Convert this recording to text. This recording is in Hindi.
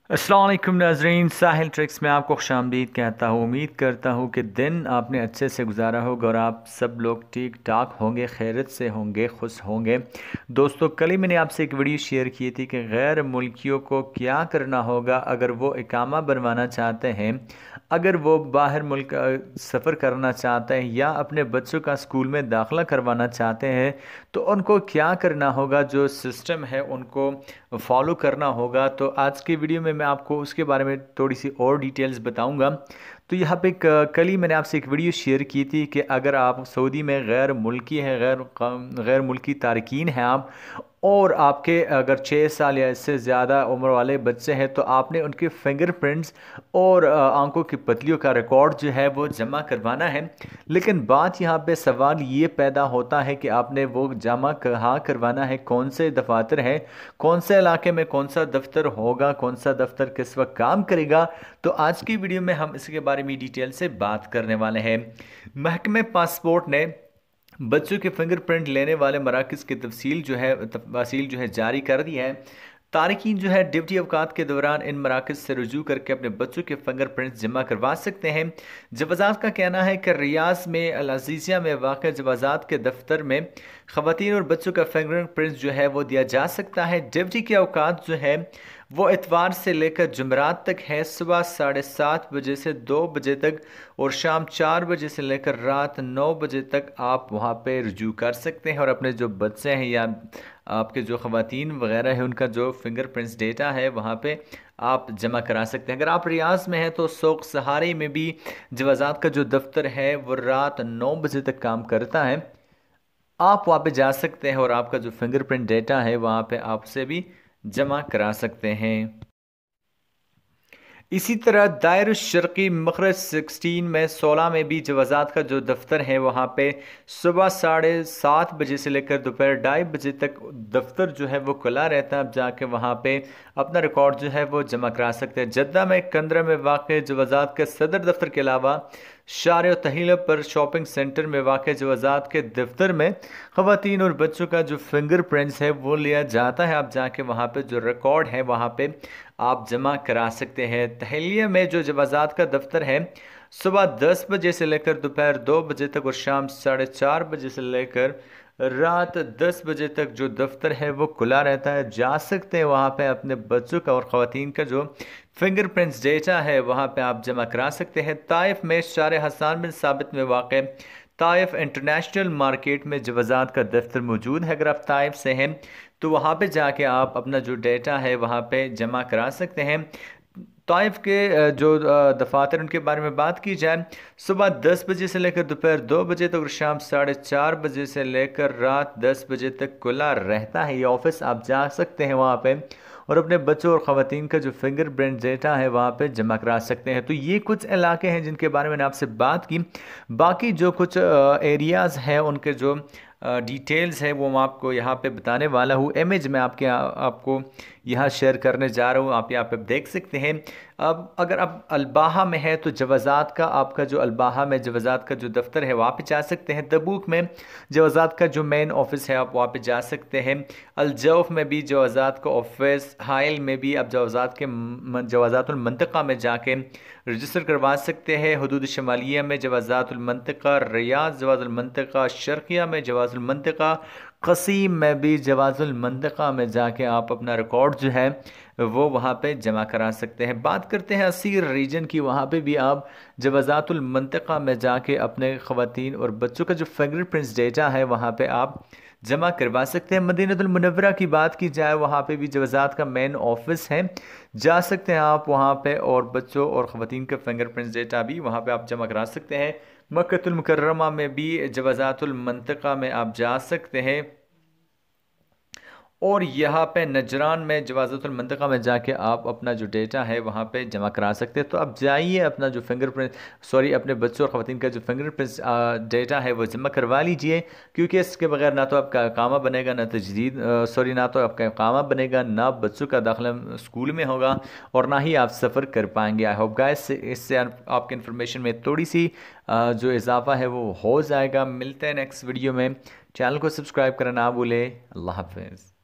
अस्सलाम वालेकुम नाज़रीन, साहिल ट्रिक्स में आपको खुशामदीद कहता हूँ। उम्मीद करता हूँ कि दिन आपने अच्छे से गुजारा होगा और आप सब लोग ठीक ठाक होंगे, खैरियत से होंगे, खुश होंगे। दोस्तों, कल ही मैंने आपसे एक वीडियो शेयर की थी कि गैर मुल्कियों को क्या करना होगा अगर वो इकामा बनवाना चाहते हैं, अगर वो बाहर मुल्क सफ़र करना चाहते हैं या अपने बच्चों का स्कूल में दाखिला करवाना चाहते हैं, तो उनको क्या करना होगा, जो सिस्टम है उनको फॉलो करना होगा। तो आज की वीडियो में मैं आपको उसके बारे में थोड़ी सी और डिटेल्स बताऊंगा। तो यहाँ पे कल ही मैंने आपसे एक वीडियो शेयर की थी कि अगर आप सऊदी में गैर मुल्की है, गैर मुल्की तारकीन हैं आप, और आपके अगर 6 साल या इससे ज़्यादा उम्र वाले बच्चे हैं, तो आपने उनके फिंगरप्रिंट्स और आंखों की पतलियों का रिकॉर्ड जो है वो जमा करवाना है। लेकिन बात यहाँ पे सवाल ये पैदा होता है कि आपने वो जमा कहाँ करवाना है, कौन से दफातर हैं, कौन से इलाके में कौन सा दफ्तर होगा, कौन सा दफ्तर किस वक्त काम करेगा। तो आज की वीडियो में हम इसके बारे में डिटेल से बात करने वाले हैं। महकमे पासपोर्ट ने बच्चों के फिंगरप्रिंट लेने वाले मराकज़ की तफसील जो है जारी कर दी है। तारकीन जो है ड्यूटी अवकात के दौरान इन मराकज़ से रुजू करके अपने बच्चों के फिंगरप्रिंट जमा करवा सकते हैं। जवाजात का कहना है कि रियाज में अल अज़ीज़िया में वाक़ जवाजात के दफ्तर में ख़वातीन और बच्चों का फिंगरप्रिंट जो है वो दिया जा सकता है। ड्यूटी के अवकात जो है वो इतवार से लेकर जुमरात तक है, सुबह 7:30 बजे से 2 बजे तक और शाम 4 बजे से लेकर रात 9 बजे तक आप वहाँ पे रुजू कर सकते हैं और अपने जो बच्चे हैं या आपके जो ख़वातीन वगैरह है उनका जो फिंगरप्रिंट्स डेटा है वहाँ पे आप जमा करा सकते हैं। अगर आप रियाज में हैं तो सोक सहारे में भी जवाजात का जो दफ्तर है वो रात 9 बजे तक काम करता है। आप वहाँ पे जा सकते हैं और आपका जो फिंगरप्रिंट डेटा है वहाँ पे आपसे भी जमा करा सकते हैं। इसी तरह दायर शर्की मखरज 16 में 16 में भी जवाजात का जो दफ्तर है वहाँ पे सुबह 7:30 बजे से लेकर दोपहर 2:30 बजे तक दफ्तर जो है वो खुला रहता है। आप जाके वहाँ पे अपना रिकॉर्ड जो है वो जमा करा सकते हैं। जद्दा में कंदरा में वाक़ जवाजात के सदर दफ्तर के अलावा शार तहीला पर शॉपिंग सेंटर में वाक़ जवाजात के दफ्तर में ख़वातीन और बच्चों का जो फिंगरप्रिंट्स है वो लिया जाता है। आप जाके वहाँ पे जो रिकॉर्ड है वहाँ पे आप जमा करा सकते हैं। तहलिया में जो जवाजात का दफ्तर है सुबह 10 बजे से लेकर दोपहर 2 बजे तक और शाम 4:30 बजे से लेकर रात 10 बजे तक जो दफ्तर है वो खुला रहता है। जा सकते हैं वहाँ पे अपने बच्चों का और ख़वातीन का जो फिंगरप्रिंट्स डेटा है वहाँ पे आप जमा करा सकते हैं। ताइफ में शार हसन बिन साबित में वाक़ ताइफ इंटरनेशनल मार्केट में जवाजात का दफ्तर मौजूद है। अगर आप ताइफ से हैं तो वहाँ पे जाके आप अपना जो डेटा है वहाँ पे जमा करा सकते हैं। ताइफ के जो दफातर उनके बारे में बात की जाए, सुबह 10 बजे से लेकर दोपहर 2 बजे तक और शाम 4:30 बजे से लेकर रात 10 बजे तक खुला रहता है ये ऑफिस। आप जा सकते हैं वहाँ पे और अपने बच्चों और ख़वातीन का जो फिंगरप्रिंट डेटा है वहाँ पे जमा करा सकते हैं। तो ये कुछ इलाके हैं जिनके बारे में मैंने आपसे बात की। बाकी जो कुछ एरियाज़ हैं उनके जो डिटेल्स है वो मैं आपको यहाँ पे बताने वाला हूँ। इमेज में आपको यहाँ शेयर करने जा रहा हूँ, आप यहाँ पे देख सकते हैं। अब अगर आप अल्बाहा में है तो जवाजात का आपका जो अल्बाहा में जवाजात का जो दफ्तर है वहाँ पे जा सकते हैं। तबूक में जवाजात का जो मेन ऑफिस है आप वहाँ पे जा सकते हैं। अलजौफ में भी जवाजात का ऑफिस, हाइल में भी आप जवाजातुल मंतक़ा में जाके रजिस्टर करवा सकते हैं। हुदूद शमालिया में जवाजातुल मंतक़ा, रियाद जवाजुल मंतक़ा, शर्किया में जवाजुल मंतक़ा, क़सीम में भी जवाजुल मंतक़ा में जाके आप अपना रिकॉर्ड जो है वो वहाँ पे जमा करा सकते हैं। बात करते हैं असीर रीजन की, वहाँ पे भी आप जवाजातुल मंतक़ा में जाके अपने ख़वातीन और बच्चों का जो फिंगरप्रिंट्स डेटा है वहाँ पे आप जमा करवा सकते हैं। मदीनतुल मुनव्वरा की बात की जाए वहाँ पे भी जवाजात का मेन ऑफिस है, जा सकते हैं आप वहाँ पे और बच्चों और ख़वातीन का फिंगरप्रिंट्स डेटा भी वहाँ पे आप जमा करा सकते हैं। मक्कतुल मुकर्रमा में भी जवाजातुल मंतक़ा में आप जा सकते हैं और यहाँ पे नजरान में जवाज़तुल मंतक़ा में जाके आप अपना जो डेटा है वहाँ पे जमा करा सकते हैं। तो आप जाइए अपना जो अपने बच्चों और ख़वातीन का जो फिंगरप्रिंट डेटा है वो जमा करवा लीजिए, क्योंकि इसके बगैर ना तो आपका इकामा बनेगा, ना तो आपका इकामा बनेगा, ना बच्चों का दाखिला स्कूल में होगा और ना ही आप सफ़र कर पाएंगे। आई होप गाइस इससे आपकी इन्फॉर्मेशन में थोड़ी सी जो इजाफा है वो हो जाएगा। मिलते हैं नेक्स्ट वीडियो में। चैनल को सब्सक्राइब करना ना भूलें। अल्लाह हाफ़िज़।